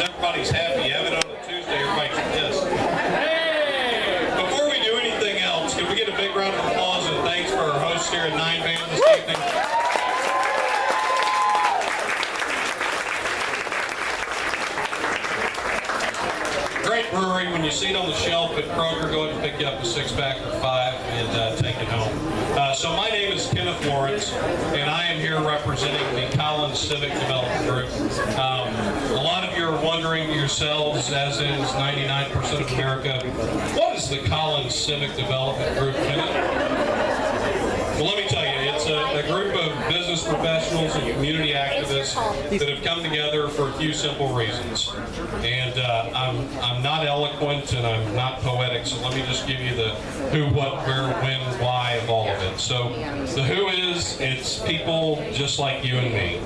everybody's happy. You have it on a Tuesday, everybody's pissed. Hey! Before we do anything else, can we get a big round of applause and thanks for our hosts here at 9 Band this evening? Great brewery. When you see it on the shelf at Kroger, go ahead and pick you up a 6-pack or 5 and take it home. So my name is Kenneth Lawrence, and I am here representing the Collin Civic Development Group. A lot of you are wondering yourselves, as is 99% of America, what is the Collin Civic Development Group, Kenneth? Well, let me tell you, it's a group of business professionals and community activists that have come together for a few simple reasons. And I'm not eloquent and I'm not poetic, so let me just give you the who, what, where, when, why of all of it. So the who is, it's people just like you and me.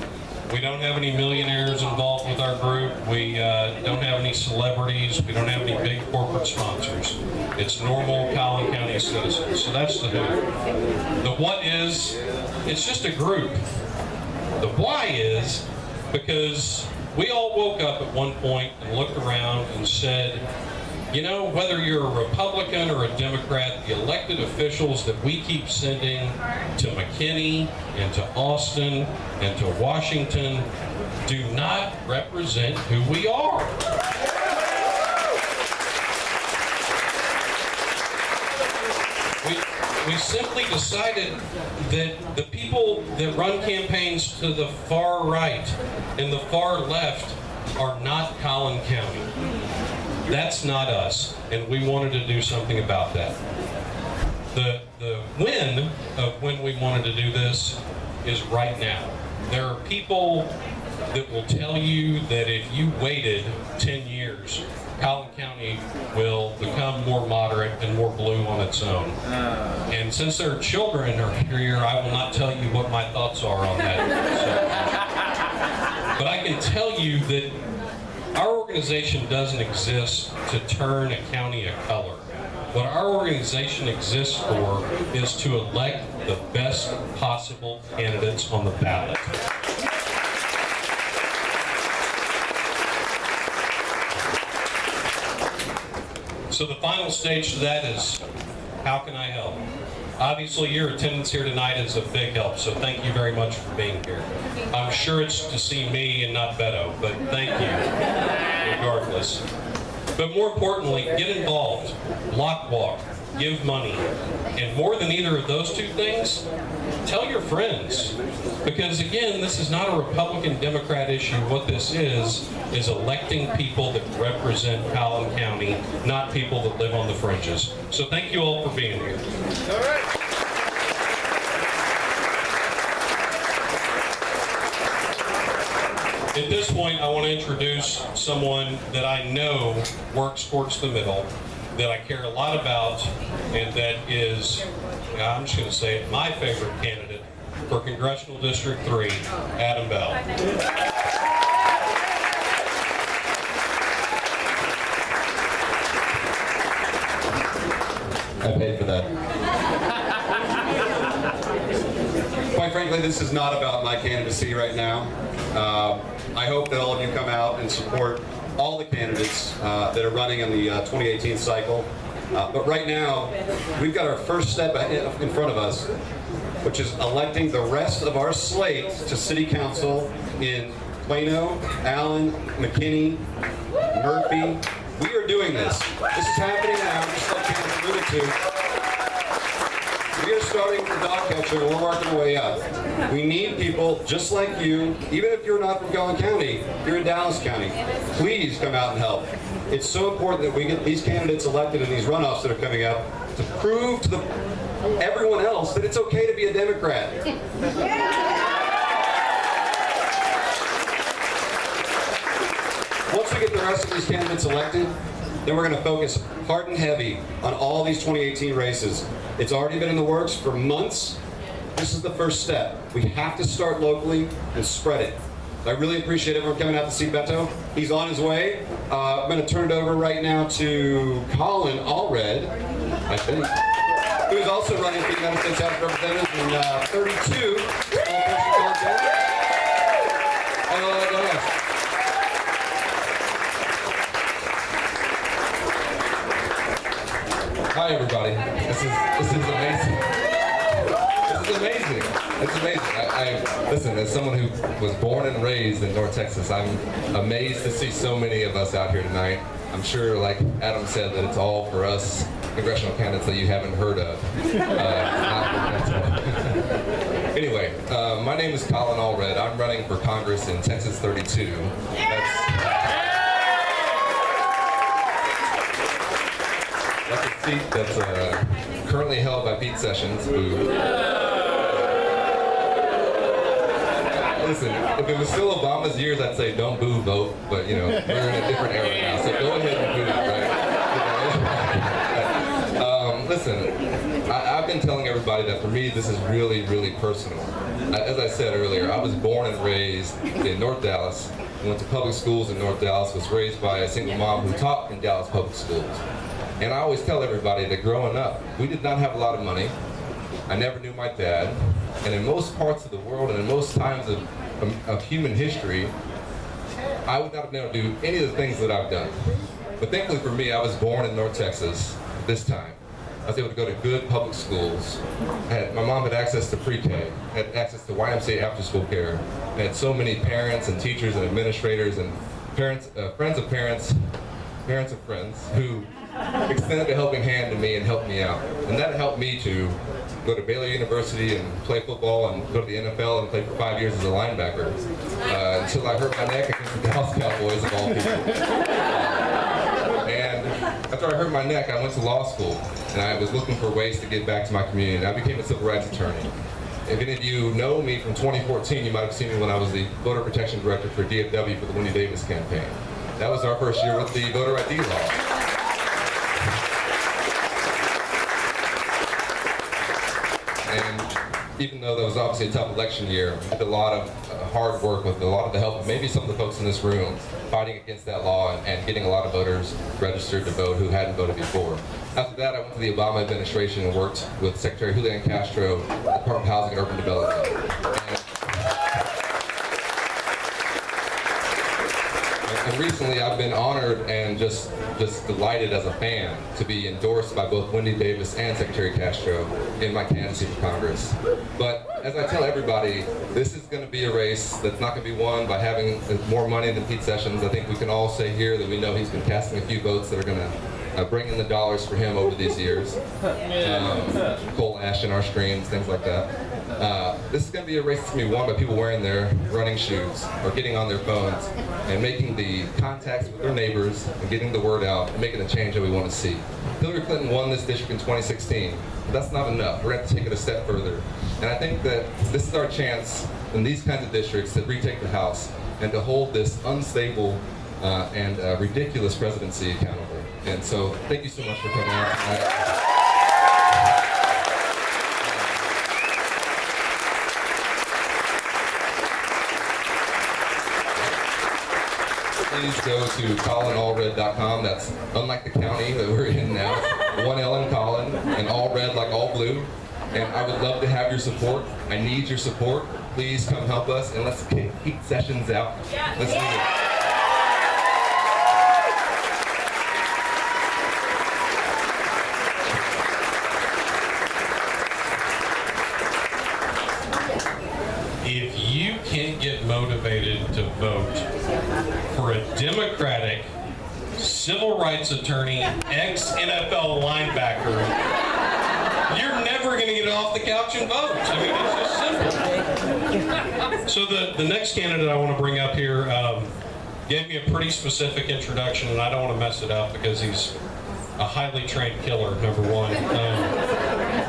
We don't have any millionaires involved with our group. We don't have any celebrities. We don't have any big corporate sponsors. It's normal Collin County citizens. So that's the who. The what is, it's just a group. The why is because we all woke up at one point and looked around and said, you know, whether you're a Republican or a Democrat, the elected officials that we keep sending to McKinney and to Austin and to Washington do not represent who we are. We simply decided that the people that run campaigns to the far right and the far left are not Collin County. That's not us, and we wanted to do something about that. The when of when we wanted to do this is right now. There are people that will tell you that if you waited 10 years, Collin County will become more moderate and more blue on its own. And since their children are here, I will not tell you what my thoughts are on that. But I can tell you that our organization doesn't exist to turn a county a color. What our organization exists for is to elect the best possible candidates on the ballot. So the final stage to that is, how can I help? Obviously, your attendance here tonight is a big help, so thank you very much for being here. I'm sure it's to see me and not Beto, but thank you, regardless. But more importantly, get involved, block walk, give money, and more than either of those two things, tell your friends. Because again, this is not a Republican-Democrat issue. What this is electing people that represent Collin County, not people that live on the fringes. So thank you all for being here. All right. At this point, I want to introduce someone that I know works towards the middle, that I care a lot about, and that is, I'm just going to say it, my favorite candidate for Congressional District 3, Adam Bell. I paid for that. Quite frankly, this is not about my candidacy right now. I hope that all of you come out and support all the candidates that are running in the 2018 cycle. But right now, we've got our first step in front of us, which is electing the rest of our slate to City Council in Plano, Allen, McKinney, Murphy. We are doing this. This is happening now, just like you alluded to. We are starting with the dog catcher and we're working our way up. We need people just like you, even if you're not from Collin County, you're in Dallas County. Please come out and help. It's so important that we get these candidates elected in these runoffs that are coming up to prove to everyone else that it's okay to be a Democrat. Once we get the rest of these candidates elected, then we're going to focus hard and heavy on all these 2018 races. It's already been in the works for months. This is the first step. We have to start locally and spread it. I really appreciate everyone coming out to see Beto. He's on his way. I'm going to turn it over right now to Collin Allred, I think, who is also running for the United States House of Representatives in 32. Hi everybody. This is amazing. This is amazing. It's amazing. I listen, as someone who was born and raised in North Texas, I'm amazed to see so many of us out here tonight. I'm sure, like Adam said, that it's all for us congressional candidates that you haven't heard of. Anyway, my name is Collin Allred. I'm running for Congress in Texas 32. That's a seat that's currently held by Pete Sessions, who... Listen, if it was still Obama's years, I'd say don't boo, vote, but you know, we're in a different era now, so go ahead and boo, right? Listen, I've been telling everybody that for me, this is really, really personal. As I said earlier, I was born and raised in North Dallas, went to public schools in North Dallas, was raised by a single mom who taught in Dallas public schools. And I always tell everybody that growing up, we did not have a lot of money. I never knew my dad. And in most parts of the world and in most times of human history, I would not have been able to do any of the things that I've done. But thankfully for me, I was born in North Texas this time. I was able to go to good public schools. My mom had access to pre-K, had access to YMCA after-school care. I had so many parents and teachers and administrators and parents, friends of parents, parents of friends who extended a helping hand to me and helped me out. And that helped me to go to Baylor University and play football and go to the NFL and play for 5 years as a linebacker until I hurt my neck against the Dallas Cowboys of all people. And after I hurt my neck, I went to law school and I was looking for ways to give back to my community. And I became a civil rights attorney. If any of you know me from 2014, you might have seen me when I was the voter protection director for DFW for the Wendy Davis campaign. That was our first year with the voter ID law. And even though that was obviously a tough election year, we did a lot of hard work with a lot of the help of maybe some of the folks in this room fighting against that law and getting a lot of voters registered to vote who hadn't voted before. After that, I went to the Obama administration and worked with Secretary Julian Castro, Department of Housing and Urban Development. And recently, I've been honored and just delighted as a fan to be endorsed by both Wendy Davis and Secretary Castro in my candidacy for Congress. But as I tell everybody, this is going to be a race that's not going to be won by having more money than Pete Sessions. I think we can all say here that we know he's been casting a few votes that are going to bring in the dollars for him over these years. Coal ash in our streams, things like that. This is going to be a race that's going to be won by people wearing their running shoes or getting on their phones and making the contacts with their neighbors and getting the word out and making the change that we want to see. Hillary Clinton won this district in 2016, but that's not enough. We're going to have to take it a step further. And I think that this is our chance in these kinds of districts to retake the House and to hold this unstable and ridiculous presidency accountable. And so thank you so much for coming out tonight. Please go to CollinAllred.com. That's unlike the county that we're in now. One L in Collin, and all red like all blue. And I would love to have your support. I need your support. Please come help us, and let's kick Pete Sessions out. Let's do it. If you can't get motivated to vote for a Democratic civil rights attorney, ex-NFL linebacker, you're never going to get off the couch and vote. I mean, it's just simple. So the next candidate I want to bring up here gave me a pretty specific introduction, and I don't want to mess it up because he's a highly trained killer, number one.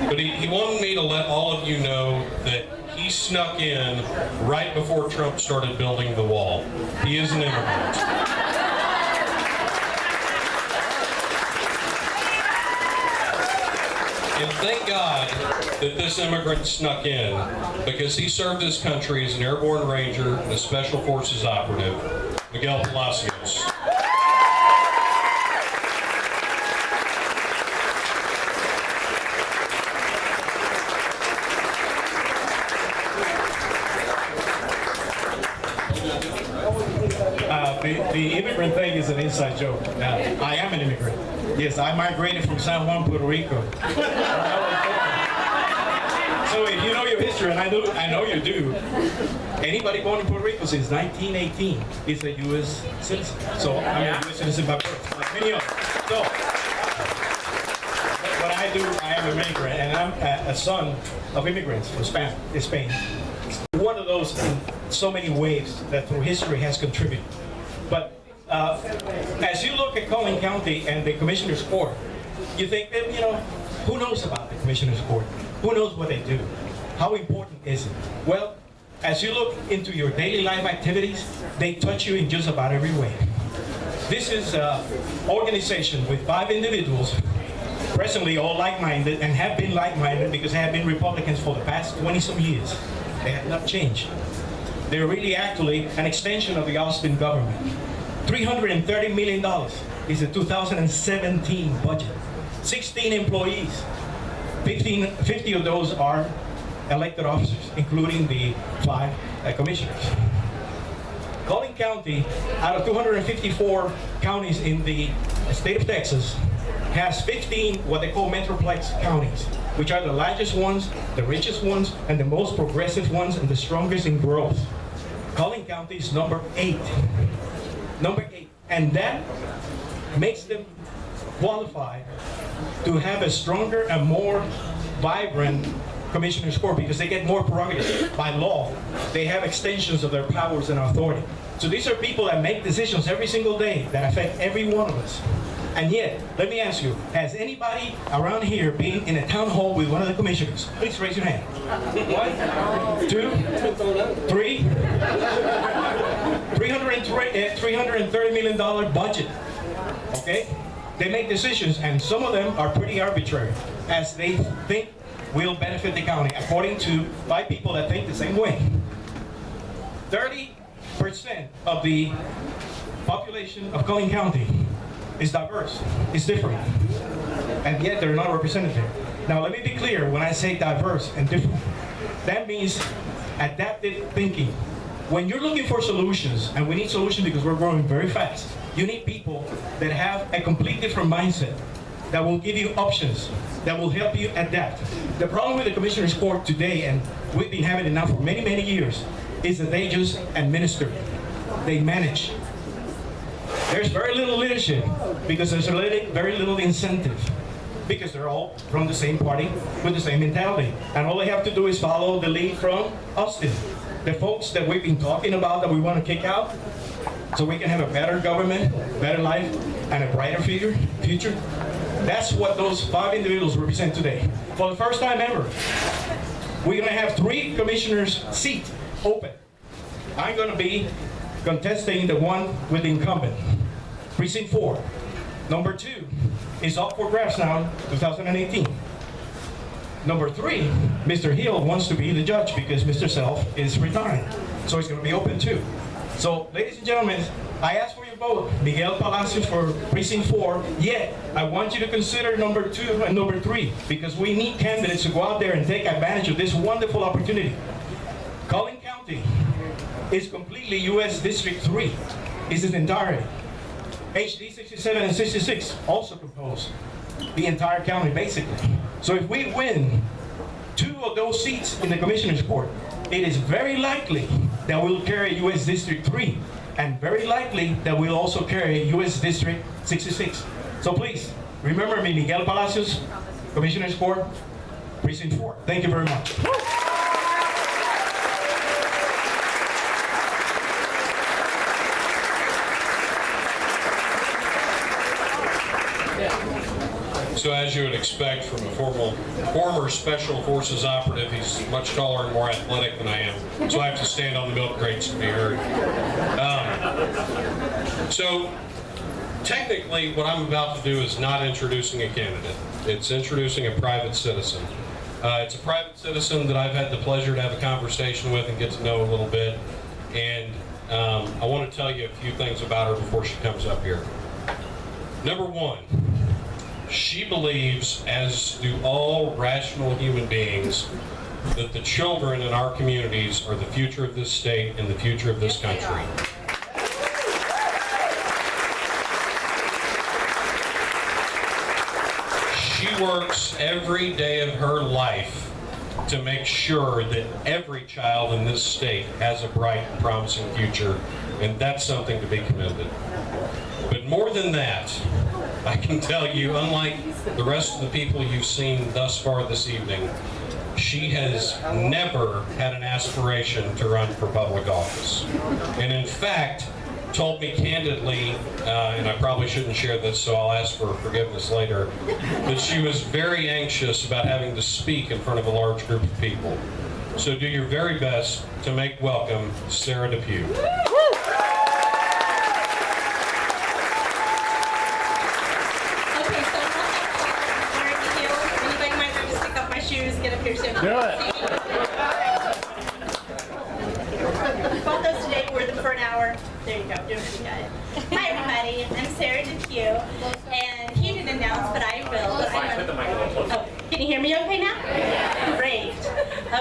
But he wanted me to let all of you know that he snuck in right before Trump started building the wall. He is an immigrant. And thank God that this immigrant snuck in, because he served his country as an airborne ranger and a special forces operative, Miguel Palacios. The immigrant thing is an inside joke. I am an immigrant. Yes, I migrated from San Juan, Puerto Rico. So if you know your history, and I know you do, anybody born in Puerto Rico since 1918 is a U.S. citizen. So I'm a U.S. citizen by birth, like many others. So what I do, I am an immigrant, and I'm a son of immigrants from Spain. One of those in so many ways that through history has contributed. But as you look at Collin County and the Commissioner's Court, you think that, who knows about the Commissioner's Court? Who knows what they do? How important is it? Well, as you look into your daily life activities, they touch you in just about every way. This is an organization with 5 individuals, presently all like-minded, and have been like-minded because they have been Republicans for the past 20-some years. They have not changed. They're really actually an extension of the Austin government. $330 million is the 2017 budget. 16 employees. 50 of those are elected officers, including the 5 commissioners. Collin County, out of 254 counties in the state of Texas, has 15 what they call metroplex counties, which are the largest ones, the richest ones, and the most progressive ones, and the strongest in growth. Collin County is number 8. Number 8. And that makes them qualify to have a stronger and more vibrant Commissioner's Court because they get more prerogatives. By law, they have extensions of their powers and authority. So these are people that make decisions every single day that affect every one of us. And yet, let me ask you, has anybody around here been in a town hall with one of the commissioners? Please raise your hand. 1, 2, 3. $330 million budget. Okay? They make decisions, and some of them are pretty arbitrary, as they think will benefit the county, according to 5 people that think the same way. 30% of the population of Collin County is diverse, is different, and yet they're not represented there. Now let me be clear, when I say diverse and different, that means adaptive thinking. When you're looking for solutions, and we need solutions because we're growing very fast, you need people that have a complete different mindset, that will give you options, that will help you adapt. The problem with the Commissioner's Court today, and we've been having it now for many, many years, is that they just administer. They manage. There's very little leadership because there's very little incentive, because they're all from the same party with the same mentality. And all they have to do is follow the lead from Austin. The folks that we've been talking about that we want to kick out so we can have a better government, better life, and a brighter future. That's what those 5 individuals represent today. For the first time ever, we're going to have 3 commissioners' seats open. I'm going to be contesting the one with the incumbent, Precinct 4. Number 2 is up for grabs now, 2018. Number 3, Mr. Hill wants to be the judge because Mr. Self is retiring. So it's going to be open too. So, ladies and gentlemen, I ask for your vote. Miguel Palacios for Precinct 4. Yet, I want you to consider number 2 and number 3 because we need candidates to go out there and take advantage of this wonderful opportunity. Collin County is completely U.S. District 3. Is its entirety. HD 67 and 66 also compose the entire county, basically. So if we win 2 of those seats in the Commissioner's Court, it is very likely that we'll carry U.S. District 3, and very likely that we'll also carry U.S. District 66. So please, remember me, Miguel Palacios, Commissioner's Court, Precinct 4. Thank you very much. So as you would expect from a former Special Forces operative, he's much taller and more athletic than I am. So I have to stand on the milk crates to be heard. So technically what I'm about to do is not introducing a candidate. It's introducing a private citizen. It's a private citizen that I've had the pleasure to have a conversation with and get to know a little bit. And I want to tell you a few things about her before she comes up here. Number 1. She believes, as do all rational human beings, that the children in our communities are the future of this state and the future of this country. works every day of her life to make sure that every child in this state has a bright and promising future, and that's something to be commended. But more than that, I can tell you, unlike the rest of the people you've seen thus far this evening, she has never had an aspiration to run for public office. And in fact, told me candidly, and I probably shouldn't share this, so I'll ask for forgiveness later, that she was very anxious about having to speak in front of a large group of people. So do your very best to make welcome Sarah Depew. Get up here soon. Do it. Both those today wore them for an hour. There you go, doing pretty good. Hi everybody, I'm Sarah Depew, and he didn't announce, but I will. Oh, can you hear me okay now? Yeah. Great.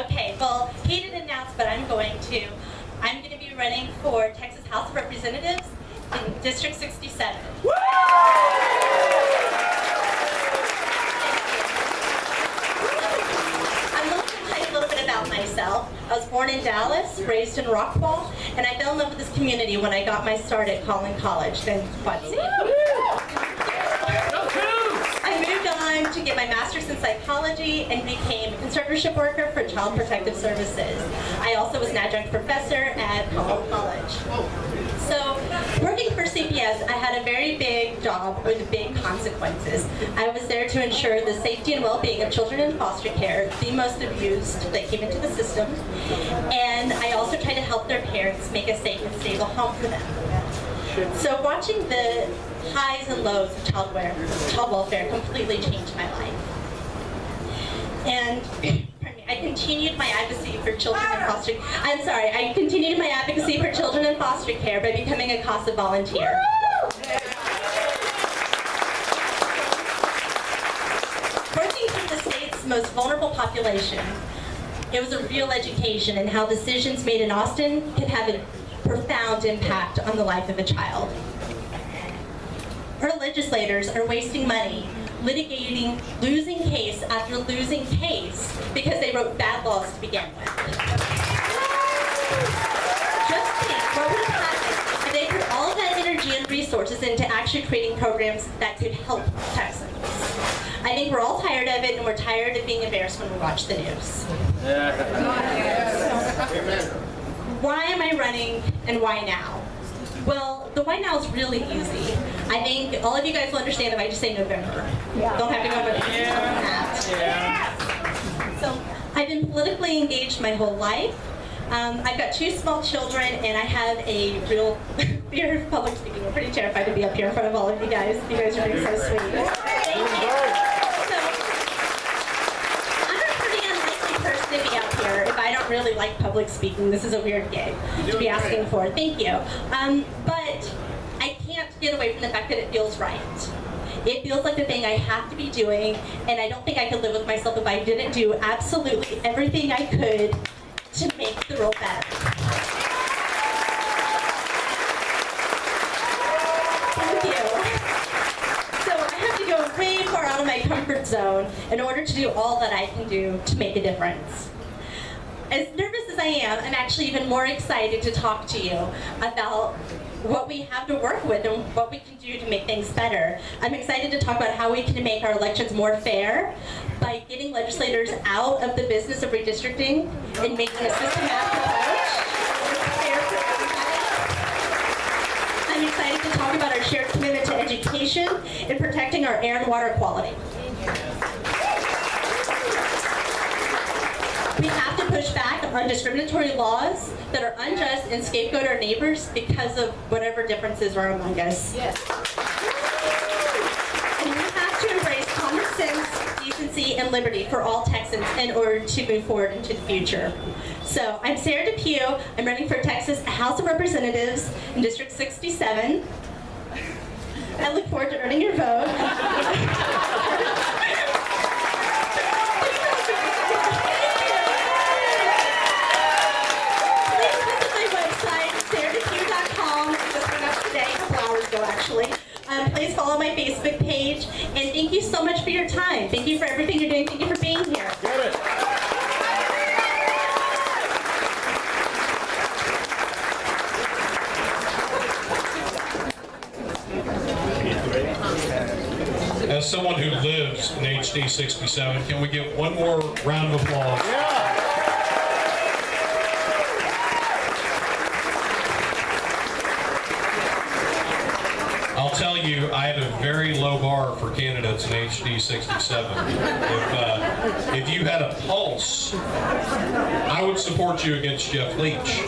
Okay, well, he didn't announce, but I'm going to. I'm going to be running for Texas House of Representatives in District 67. About myself. I was born in Dallas, raised in Rockwall, and I fell in love with this community when I got my start at Collin College, then Quincy. I moved on to get my master's in psychology and became a conservatorship worker for Child Protective Services. I also was an adjunct professor at Collin College. So, working for CPS, I had a very big job with big consequences. I was there to ensure the safety and well-being of children in foster care, the most abused that came into the system, and I also tried to help their parents make a safe and stable home for them. So watching the highs and lows of child welfare completely changed my life. And I continued my advocacy for children in foster. I continued my advocacy for children in foster care by becoming a CASA volunteer. Working for the state's most vulnerable population, it was a real education in how decisions made in Austin can have a profound impact on the life of a child. Our legislators are wasting money litigating losing case after losing case because they wrote bad laws to begin with. Just think what would have happened if they put all of that energy and resources into actually creating programs that could help Texans. I think we're all tired of it, and we're tired of being embarrassed when we watch the news. Why am I running, and why now? Well, the why now is really easy. I think all of you guys will understand if I just say November. Don't have to go with that. So I've been politically engaged my whole life. I've got 2 small children, and I have a real fear of public speaking. I'm pretty terrified to be up here in front of all of you guys. You guys are being so sweet. Thank you. So, I'm a pretty unlikely person to be up here if I don't really like public speaking. This is a weird gig to be asking for. Thank you. But I can't get away from the fact that it feels right. It feels like the thing I have to be doing, and I don't think I could live with myself if I didn't do absolutely everything I could to make the world better. Thank you. So I have to go way far out of my comfort zone in order to do all that I can do to make a difference. As nervous as I am, I'm actually even more excited to talk to you about what we have to work with and what we can do to make things better. I'm excited to talk about how we can make our elections more fair by getting legislators out of the business of redistricting and making a systematic approach that's fair for everybody. I'm excited to talk about our shared commitment to education and protecting our air and water quality. We have to push back on discriminatory laws that are unjust and scapegoat our neighbors because of whatever differences are among us. Yes. And we have to embrace common sense, decency, and liberty for all Texans in order to move forward into the future. So, I'm Sarah Depew. I'm running for Texas House of Representatives in District 67. I look forward to earning your vote. Actually. Please follow my Facebook page. And thank you so much for your time. Thank you for everything you're doing. Thank you for being here. As someone who lives in HD 67, can we get one more round of applause? I'll tell you, I had a very low bar for candidates in HD 67. If you had a pulse, I would support you against Jeff Leach.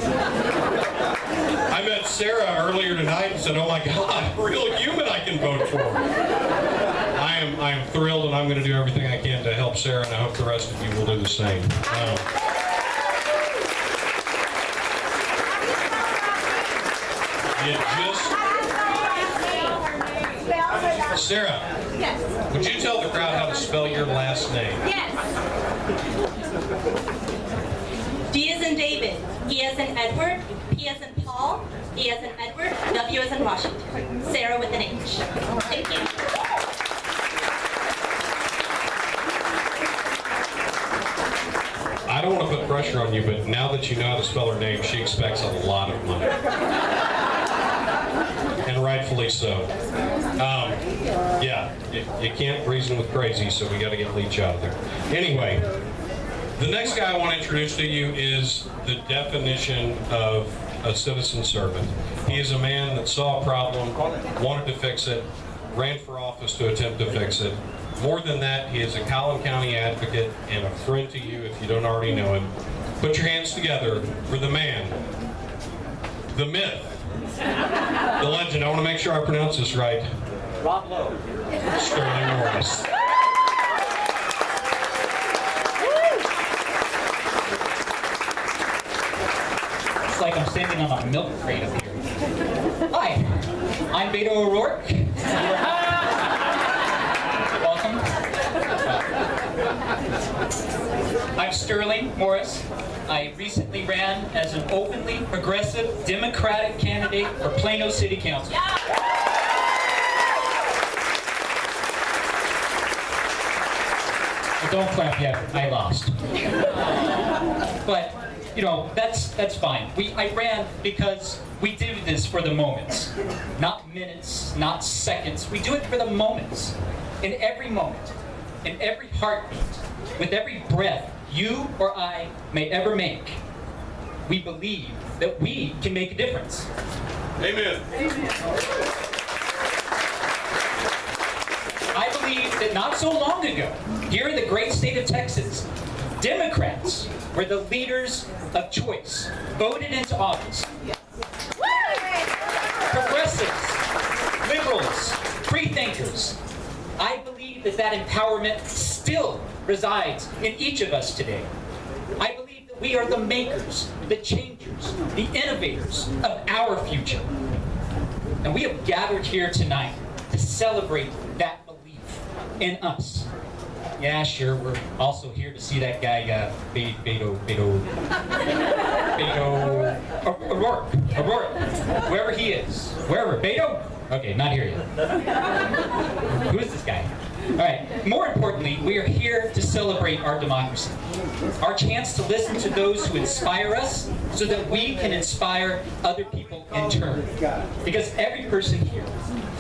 I met Sarah earlier tonight and said, oh my God, real human I can vote for. I am thrilled, and I'm going to do everything I can to help Sarah, and I hope the rest of you will do the same. Sarah, Yes. would you tell the crowd how to spell your last name? Yes. D as in David, E as in Edward, P as in Paul, E as in Edward, W as in Washington. Sarah with an H. Thank you. I don't want to put pressure on you, but now that you know how to spell her name, she expects a lot of money. And rightfully so. Yeah, you can't reason with crazy, so we got to get Leach out of there. Anyway, the next guy I want to introduce to you is the definition of a citizen servant. He is a man that saw a problem, wanted to fix it, ran for office to attempt to fix it. More than that, he is a Collin County advocate and a friend to you if you don't already know him. Put your hands together for the man, the myth, the legend. I want to make sure I pronounce this right. Rob Lowe. Sterling Morris. It's like I'm standing on a milk crate up here. Hi, I'm Beto O'Rourke. Welcome. I'm Sterling Morris. I recently ran as an openly progressive Democratic candidate for Plano City Council. Well, don't clap yet, I lost. But, you know, that's fine. I ran because we do this for the moments. Not minutes, not seconds. We do it for the moments. In every moment, in every heartbeat, with every breath you or I may ever make, we believe that we can make a difference. Amen. I believe that not so long ago, here in the great state of Texas, Democrats were the leaders of choice, voted into office. Progressives, liberals, free-thinkers. I believe that empowerment still resides in each of us today. I believe that we are the makers, the changers, the innovators of our future. And we have gathered here tonight to celebrate that belief in us. Yeah, sure, we're also here to see that guy, Beto O'Rourke, wherever he is. Wherever, Beto? Okay, not here yet. Who is this guy? All right, more importantly, we are here to celebrate our democracy. Our chance to listen to those who inspire us so that we can inspire other people in turn. Because every person here,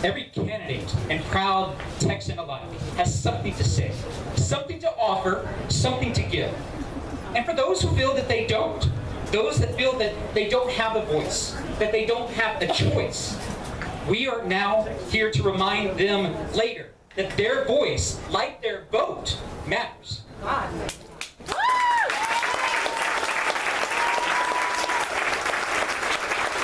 every candidate and proud Texan alike has something to say, something to offer, something to give. And for those who feel that they don't, those that feel that they don't have a voice, that they don't have a choice, we are now here to remind them later that their voice, like their vote, matters.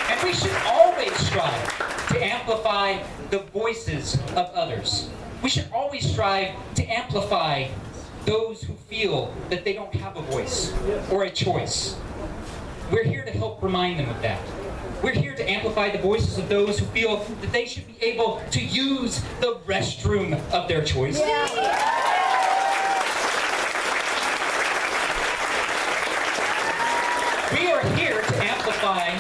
And we should always strive to amplify the voices of others. We should always strive to amplify those who feel that they don't have a voice or a choice. We're here to help remind them of that. We're here to amplify the voices of those who feel that they should be able to use the restroom of their choice. We are here to amplify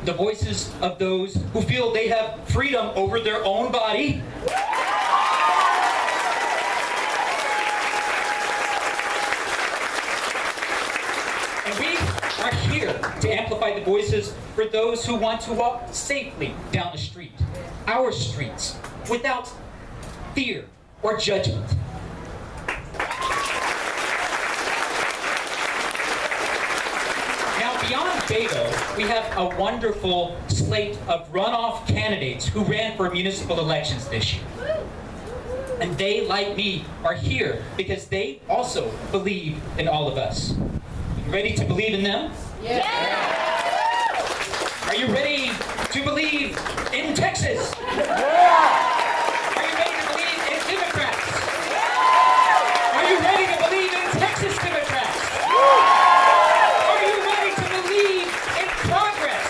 the voices of those who feel they have freedom over their own body. And we are here to amplify the voices for those who want to walk safely down the street, our streets, without fear or judgment. Now, beyond Beto, we have a wonderful slate of runoff candidates who ran for municipal elections this year. And they, like me, are here because they also believe in all of us. You ready to believe in them? Yeah. Are you ready to believe in Texas? Yeah. Are you ready to believe in Democrats? Yeah. Are you ready to believe in Texas Democrats? Yeah. Are you ready to believe in progress?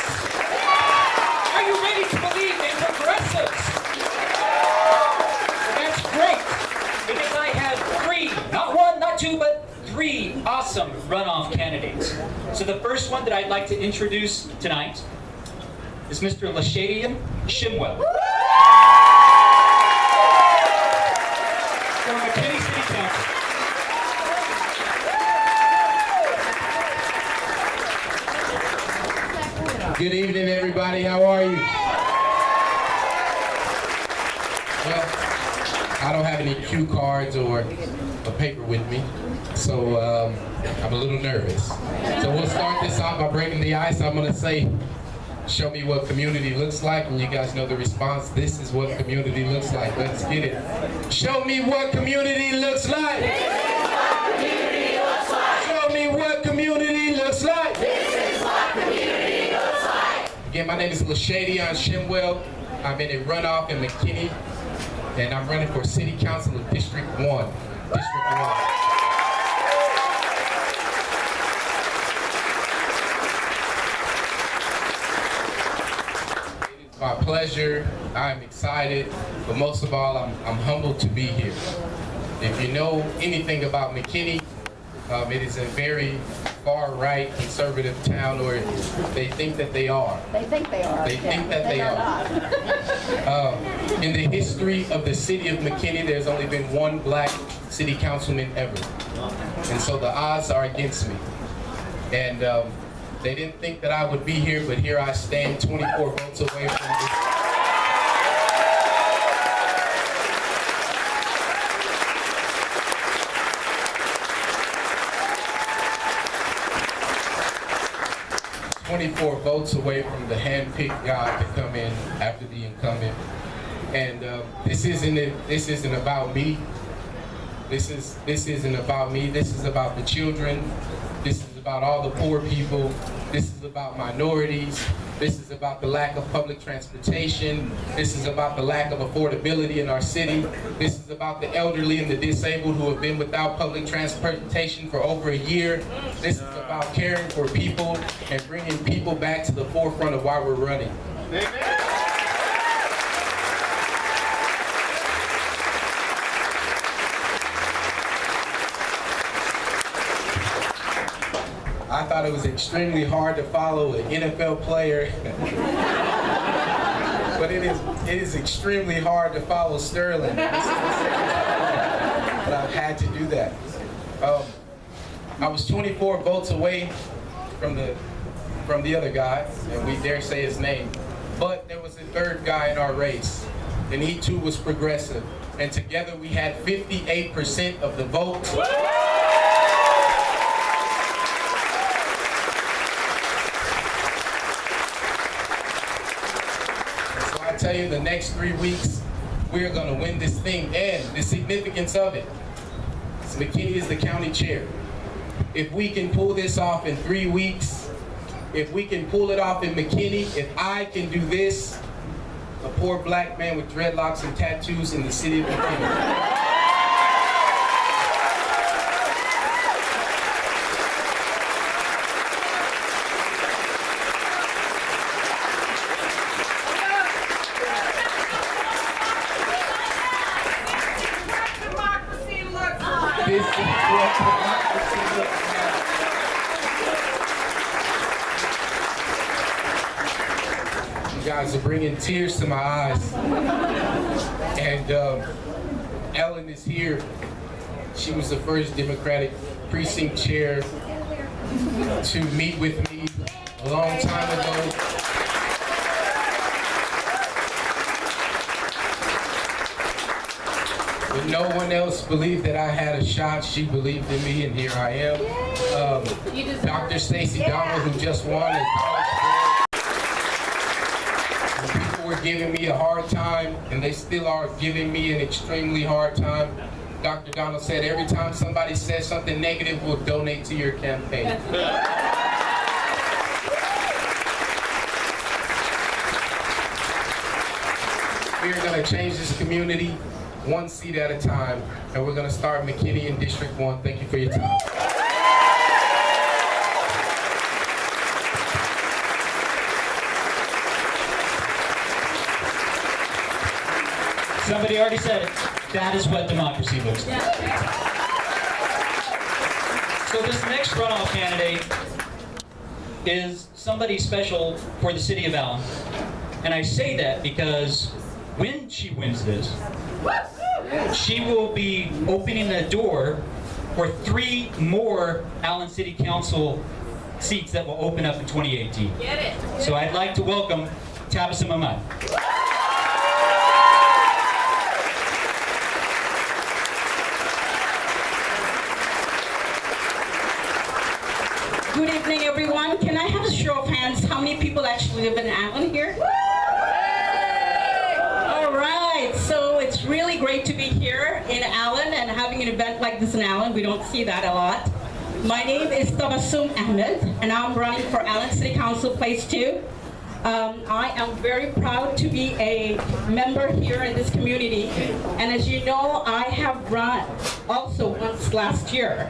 Yeah. Are you ready to believe in progressives? Well, that's great, because I have three, not one, not two, but three awesome runoff candidates. So the first one that I'd like to introduce tonight is Mr. Lashadian Shimwell from McKinney City Council. Good evening, everybody. How are you? Well, I don't have any cue cards or a paper with me, so I'm a little nervous. So we'll start this off by breaking the ice. I'm going to say, show me what community looks like, and you guys know the response. This is what community looks like. Let's get it. Show me what community looks like. This is what community looks like. Show me what community looks like. This is what community looks like. Again, my name is Lashadian Shimwell. I'm in a runoff in McKinney, and I'm running for City Council of District 1. District 1. My pleasure. I'm excited, but most of all, I'm humbled to be here. If you know anything about McKinney, it is a very far-right conservative town, or they think that they are. They think they are. They think that they are. In the history of the city of McKinney, there's only been one black city councilman ever, and so the odds are against me. And they didn't think that I would be here, but here I stand, 24 votes away from this. 24 votes away from the hand-picked guy to come in after the incumbent. And this isn't about me. This isn't about me. This is about the children. This is about all the poor people. This is about minorities. This is about the lack of public transportation. This is about the lack of affordability in our city. This is about the elderly and the disabled who have been without public transportation for over a year. This is about caring for people and bringing people back to the forefront of why we're running. Amen. I thought it was extremely hard to follow an NFL player, but it is extremely hard to follow Sterling. But I've had to do that. I was 24 votes away from the other guy, and we dare say his name. But there was a third guy in our race, and he too was progressive. And together we had 58% of the vote. I tell you, the next 3 weeks, we're going to win this thing. And the significance of it, McKinney is the county chair. If we can pull this off in 3 weeks, if we can pull it off in McKinney, if I can do this, a poor black man with dreadlocks and tattoos in the city of McKinney. This is what democracy looks like. apologize for bringing tears to my eyes. And Ellen is here. She was the first Democratic precinct chair to meet with me a long time ago. When no one else believed that I had a shot, she believed in me, and here I am. Dr. Stacey Donald, who just won a college board. When people were giving me a hard time, and they still are giving me an extremely hard time, Dr. Donald said, every time somebody says something negative, we'll donate to your campaign. We are going to change this community one seat at a time, and we're going to start McKinney in District 1. Thank you for your time. Somebody already said it. That is what democracy looks like. So this next runoff candidate is somebody special for the city of Allen. And I say that because when she wins this, she will be opening the door for 3 more Allen City Council seats that will open up in 2018. Get it. So I'd like to welcome Tabitha Mamad. Good evening, everyone. Can I have a show of hands? How many people actually live in Allen here? All right, so it's really great to be here in Allen and having an event like this in Allen. We don't see that a lot. My name is Tabassum Ahmed, and I'm running for Allen City Council Place 2. I am very proud to be a member here in this community. And as you know, I have run also once last year,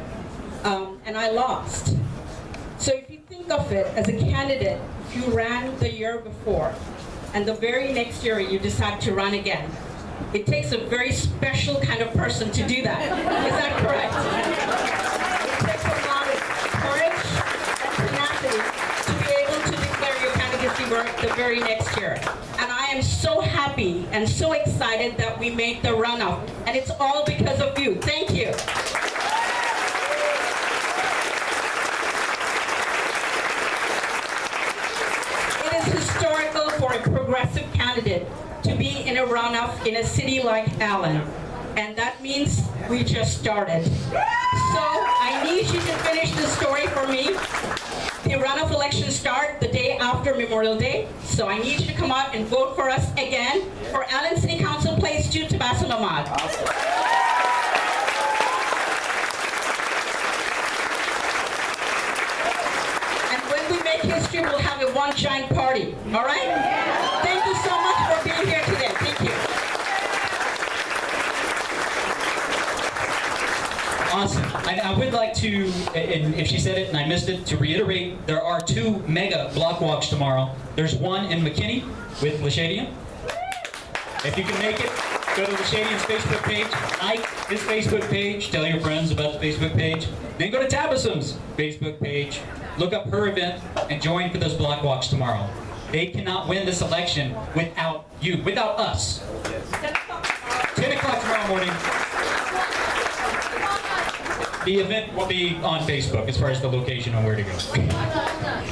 and I lost. So if you think of it as a candidate, if you ran the year before, and the very next year you decide to run again, it takes a very special kind of person to do that. Is that correct? It takes a lot of courage and tenacity to be able to declare your candidacy the very next year. And I am so happy and so excited that we made the runoff. And it's all because of you. Thank you. Historical for a progressive candidate to be in a runoff in a city like Allen. And that means we just started. So I need you to finish the story for me. The runoff elections start the day after Memorial Day. So I need you to come out and vote for us again for Allen City Council Place 2, Tabassa Mamad. History will have a one giant party, all right? Thank you so much for being here today. Thank you. Awesome. I would like to, and if she said it and I missed it, to reiterate, there are 2 mega block walks tomorrow. There's one in McKinney with Lashadian. If you can make it, go to Lashadian's Facebook page, like his Facebook page, tell your friends about the Facebook page, then go to Tabassum's Facebook page, look up her event, and join for those block walks tomorrow. They cannot win this election without you, without us. 10 o'clock tomorrow morning. The event will be on Facebook as far as the location on where to go.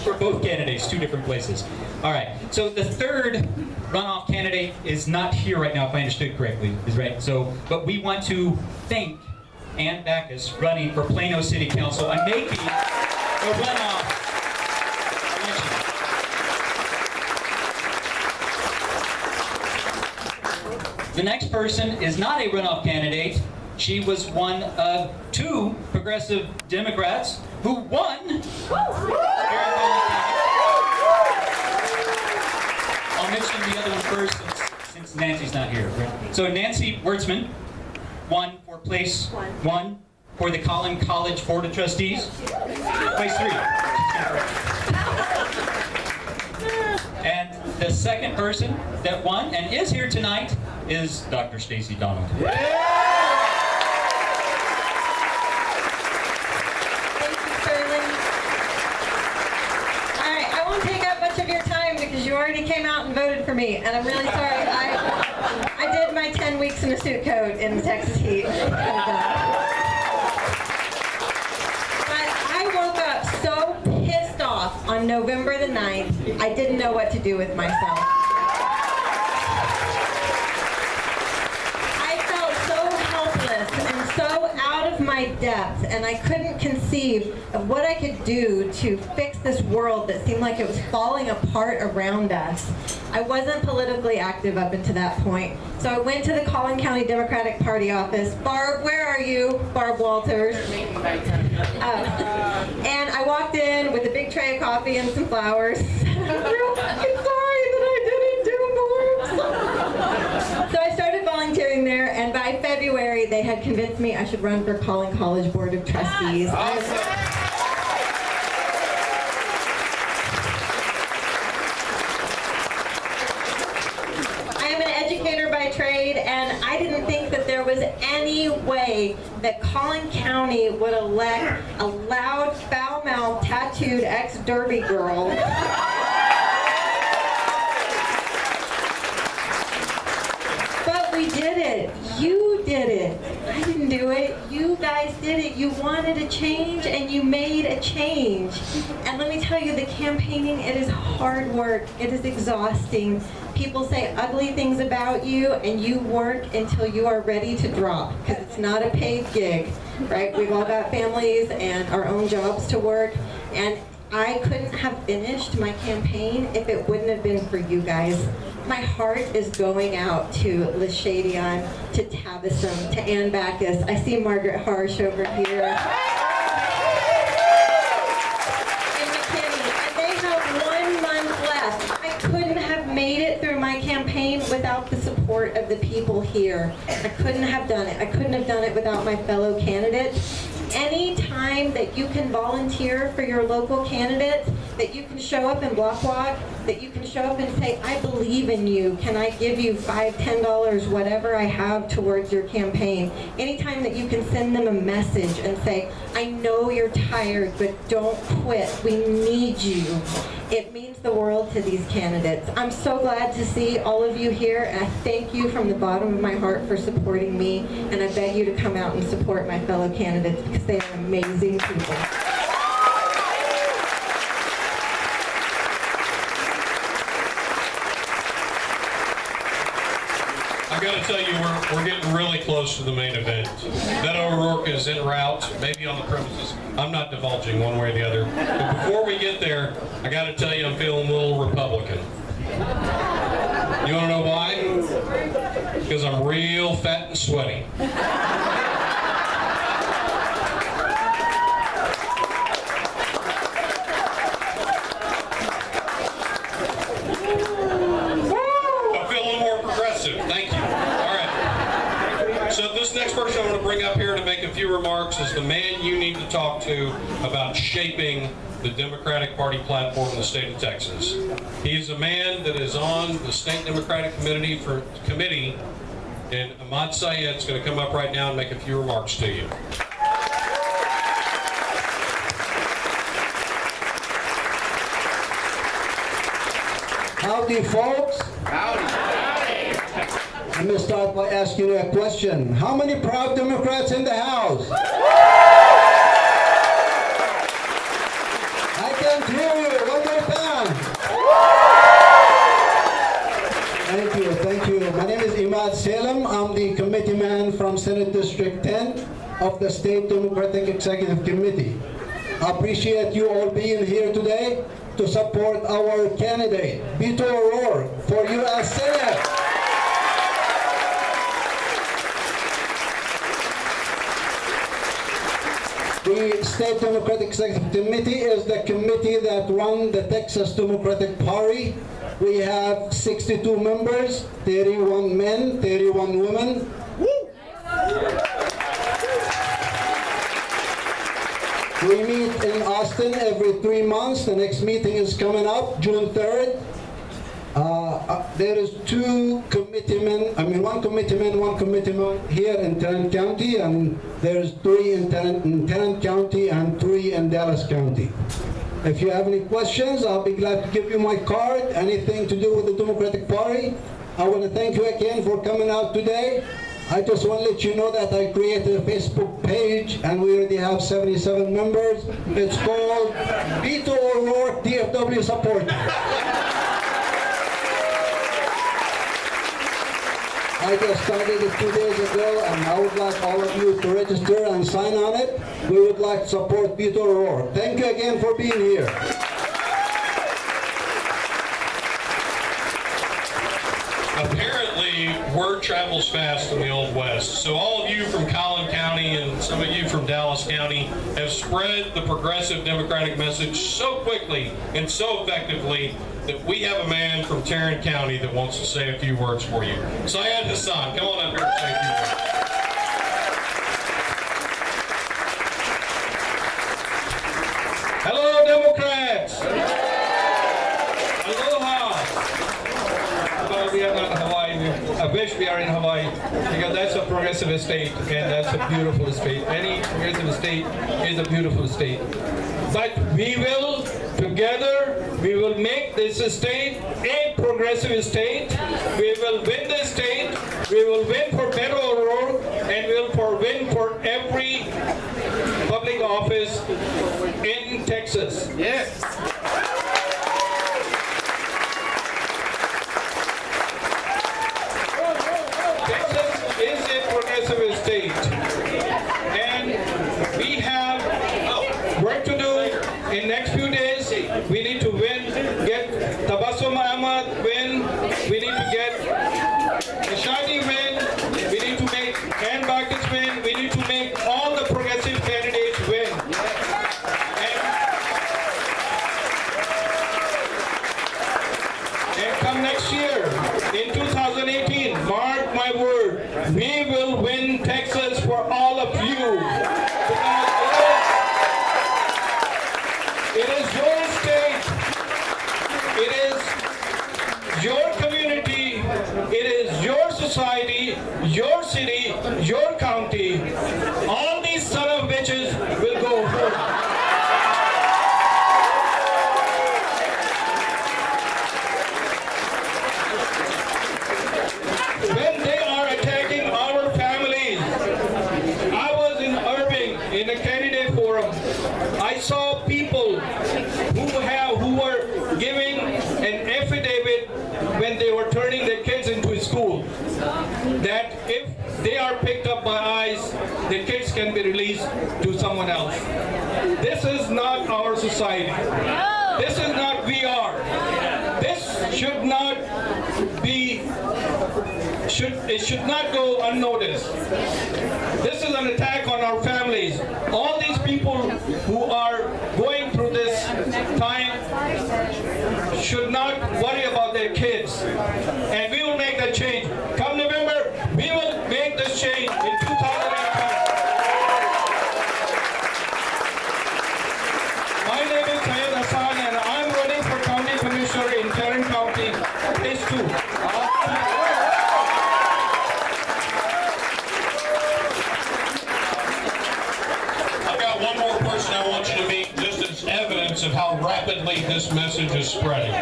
For both candidates, 2 different places. All right, so the third runoff candidate is not here right now, if I understood correctly, is right. So, but we want to thank Ann Backus running for Plano City Council and making a runoff election. The next person is not a runoff candidate. She was one of 2 progressive Democrats who won here in Collin County. I'll mention the other one first since Nancy's not here. So Nancy Wertzman won for place 1 for the Collin College Board of Trustees. Place 3. And the second person that won and is here tonight is Dr. Stacey Donald. Of your time because you majority came out and voted for me, and I'm really sorry. I did my 10 weeks in a suit coat in the Texas heat. But I woke up so pissed off on November the 9th, I didn't know what to do with myself. I felt so helpless and so out of my depth, and I couldn't conceive of what I could do to fix this world that seemed like it was falling apart around us. I wasn't politically active up until that point, so I went to the Collin County Democratic Party office. Barb, where are you? Barb Walters. And I walked in with a big tray of coffee and some flowers. I'm real fucking sorry that I didn't do more. So I started volunteering there, and by February, they had convinced me I should run for Collin College Board of Trustees. By trade, and I didn't think that there was any way that Collin County would elect a loud, foul-mouthed, tattooed ex-derby girl. But we did it. You did it. I didn't do it. You guys did it. You wanted a change, and you made a change. And let me tell you, the campaigning, it is hard work. It is exhausting. People say ugly things about you, and you work until you are ready to drop, because it's not a paid gig, right? We've all got families and our own jobs to work, and I couldn't have finished my campaign if it wouldn't have been for you guys. My heart is going out to Lashadion, to Tabassum, to Ann Backus. I see Margaret Harsh over here. Made it through my campaign without the support of the people here. I couldn't have done it. I couldn't have done it without my fellow candidates. Any time that you can volunteer for your local candidates, that you can show up and block walk, that you can show up and say, I believe in you. Can I give you $5, $10, whatever I have towards your campaign? Anytime that you can send them a message and say, I know you're tired, but don't quit. We need you. It means the world to these candidates. I'm so glad to see all of you here, and I thank you from the bottom of my heart for supporting me, and I beg you to come out and support my fellow candidates because they are amazing people. I've got to tell you, we're getting really close to the main event. Beto O'Rourke is en route, maybe on the premises. I'm not divulging one way or the other. But before we get there, I got to tell you I'm feeling a little Republican. You want to know why? Because I'm real fat and sweaty. This next person I want to bring up here to make a few remarks is the man you need to talk to about shaping the Democratic Party platform in the state of Texas. He's a man that is on the State Democratic Committee, and Ahmad Syed is going to come up right now and make a few remarks to you. Howdy, folks. Howdy. I'm going to start by asking you a question. How many proud Democrats in the House? I can't hear you. One more time. Thank you. My name is Imad Salem. I'm the committee man from Senate District 10 of the State Democratic Executive Committee. I appreciate you all being here today to support our candidate, Beto O'Rourke, for U.S. Senate. The State Democratic Executive Committee is the committee that runs the Texas Democratic Party. We have 62 members, 31 men, 31 women. We meet in Austin every 3 months. The next meeting is coming up, June 3rd. There is one committeeman, one committeeman here in Tarrant County, and there's 3 in Tarrant County and 3 in Dallas County. If you have any questions, I'll be glad to give you my card. Anything to do with the Democratic Party. I want to thank you again for coming out today. I just want to let you know that I created a Facebook page and we already have 77 members. It's called Beto O'Rourke DFW Support. I just started it 2 days ago, and I would like all of you to register and sign on it. We would like to support Beto O'Rourke. Thank you again for being here. Apparently, word travels fast in the Old West. So all of you from Collin County and some of you from Dallas County have spread the progressive Democratic message so quickly and so effectively that we have a man from Tarrant County that wants to say a few words for you. Syed Hassan, come on up here and say a few words. Hello, Democrats! Aloha! Well, we are not in Hawaii. I wish we are in Hawaii, because that's a progressive state, and that's a beautiful state. Any progressive state is a beautiful state. But we will, together, we will make this state a progressive state. We will win this state. We will win for Beto O'Rourke, and we will win for every public office in Texas. Yes. Texas is a progressive state, and we have work to do in next few days. We need to win, get Tabassum Ahmad win. We need to get Shadi win. We need to make Ann Bacchus win. We need to make all the progressive candidates win. And come next year, in 2018, mark my word, we will win Texas for all of you. It is your state, it is your community, it is your society, your city, your county. All these son of bitches will go home. When they are attacking our families, I was in Irving in a candidate forum. I saw people who were giving an affidavit when they were turning their kids into school, that if they are picked up by ICE, the kids can be released to someone else. This is not our society. This is not VR. This should not be, it should not go unnoticed. This is an attack on our families. All these people who are going through this time should not worry about their kids. And we will make that change. Come November, we will make this change in 2018. My name is Syed Hassan, and I'm running for County Commissioner in Tarrant County, Phase 2. One more person I want you to meet, just as evidence of how rapidly this message is spreading.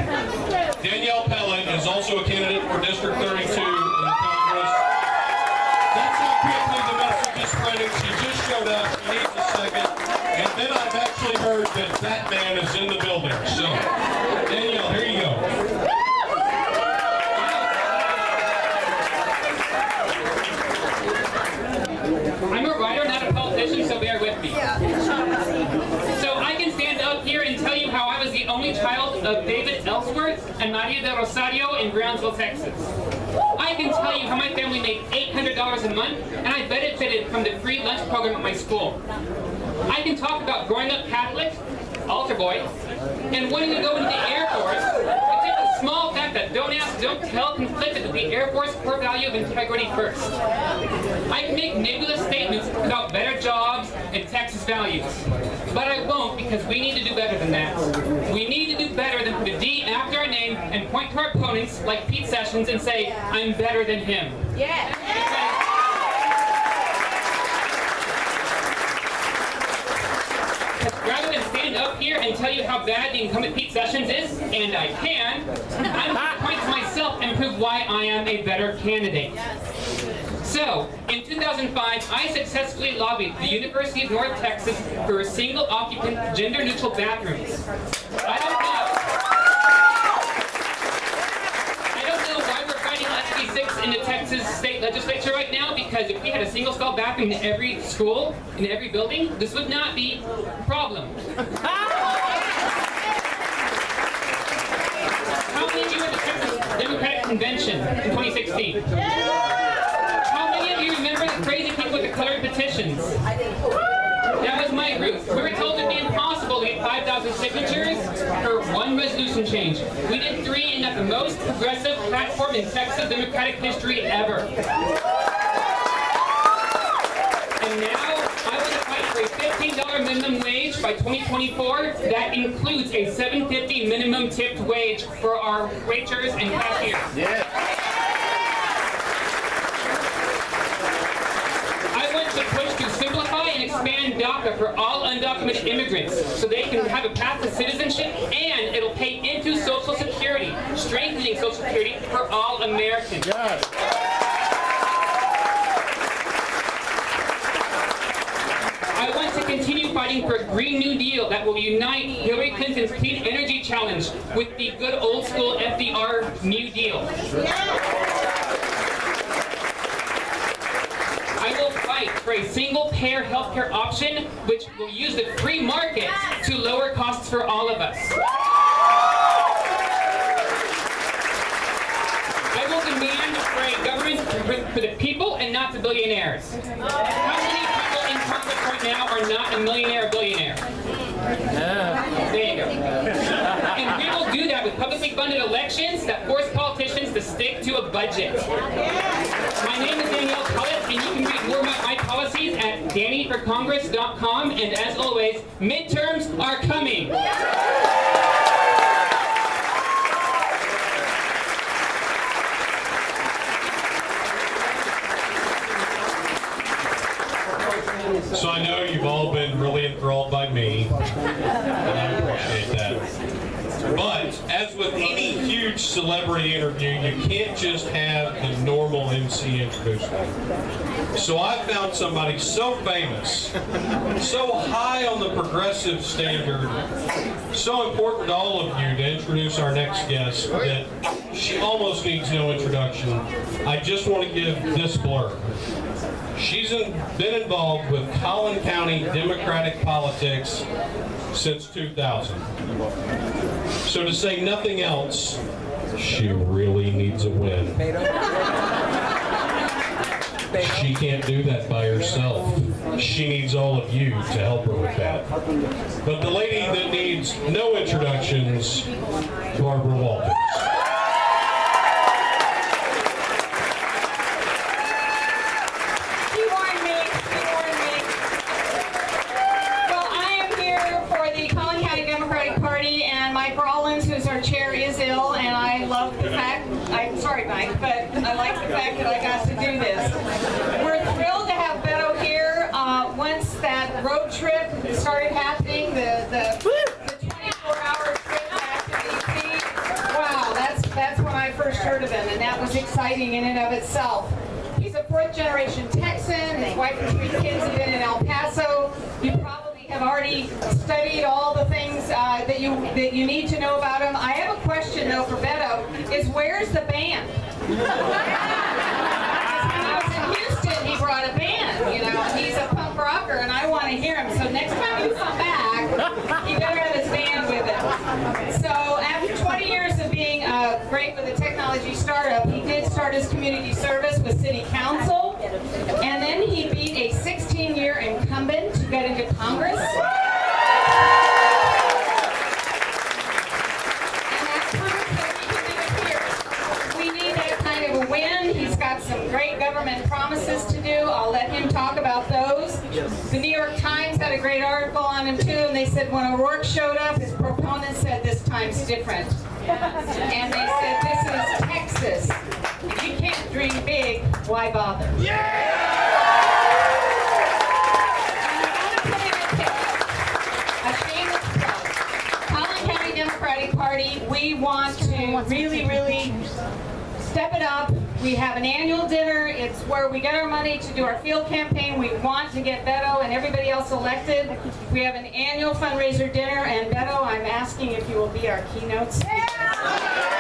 Danielle Pellin is also a candidate for District 32 in the Congress. That's how quickly the message is spreading. She just showed up. She needs a second. And then I've actually heard that that man is in the building. So, Danielle, here you go. I'm a writer, not a politician, so bear with me. So I can stand up here and tell you how I was the only child of David Ellsworth and Maria de Rosario in Brownsville, Texas. I can tell you how my family made $800 a month, and I benefited from the free lunch program at my school. I can talk about growing up Catholic, altar boy, and wanting to go into the Air Force. It's just a small fact that don't ask, don't tell conflicted with the Air Force core value of integrity first. I can make nebulous statements about better jobs and Texas values, but I won't, because we need to do better than that. We need to do better than put a D after our name and point to our opponents like Pete Sessions and say, I'm better than him. Yeah. Rather than stand up up here and tell you how bad the incumbent Pete Sessions is, and I can, I'm going to point to myself and prove why I am a better candidate. So, in 2005, I successfully lobbied the University of North Texas for a single-occupant, gender-neutral bathrooms. I don't know why we're fighting SB 6 in the Texas state legislature right now, because if we had a single-stall bathroom in every school, in every building, this would not be a problem. How many of you were at the Texas Democratic Convention in 2016? How many of you remember the crazy people with the colored petitions? That was my group. We were told it'd be impossible to get 5,000 signatures for one resolution change. We did 3 and got the most progressive platform in Texas Democratic history ever. And now I want to fight for a $15 minimum wage by 2024. That includes a $7.50 minimum tipped wage for our waiters and cashiers. I want to push to simplify and expand DACA for all undocumented immigrants so they can have a path to citizenship, and it'll pay into Social Security, strengthening Social Security for all Americans. Yes. I want to continue fighting for a Green New Deal that will unite Hillary Clinton's clean energy challenge with the good old school FDR New Deal. I will fight for a single-payer healthcare option which will use the free market to lower costs for all of us. I will demand for a government for the people and not the billionaires. How many people in Congress right now are not a millionaire or billionaire? There you go. And we will do that with publicly funded elections that force politicians to stick to a budget. My name is Collin, and you can read more about my policies at DannyForCongress.com. And as always, midterms are coming. So I know you've all been really enthralled by me, and I appreciate that. But as with any huge celebrity interview, you can't just have the normal MC introduce me. So I found somebody so famous, so high on the progressive standard, so important to all of you to introduce our next guest that she almost needs no introduction. I just want to give this blurb. She's been involved with Collin County Democratic politics since 2000. So to say nothing else, she really needs a win. She can't do that by herself. She needs all of you to help her with that. But the lady that needs no introductions, Barbara Walters. But I like the fact that I got to do this. We're thrilled to have Beto here. Once that road trip started happening, the 24-hour trip back to D.C., wow, that's when I first heard of him, and that was exciting in and of itself. He's a 4th-generation Texan. His wife and 3 kids have been in El Paso. You probably have already studied all the things that you need to know about him. I have a question though for Beto, is where's the band? Because when I was in Houston, he brought a band, you know, he's a punk rocker and I want to hear him. So next time you come back, you better have his band with him. So after 20 years of being great with a technology startup, he did start his community service with City Council, and then he beat a 16-year incumbent to get into Congress. He's got some great government promises to do. I'll let him talk about those. The New York Times had a great article on him too, and they said when O'Rourke showed up, his proponents said this time's different. And they said this is Texas. If you can't dream big, why bother? Yeah! And I'm going to put in a tip. A shameless plug. we want to really, really step it up. We have an annual dinner. It's where we get our money to do our field campaign. We want to get Beto and everybody else elected. We have an annual fundraiser dinner, and Beto, I'm asking if you will be our keynote speaker.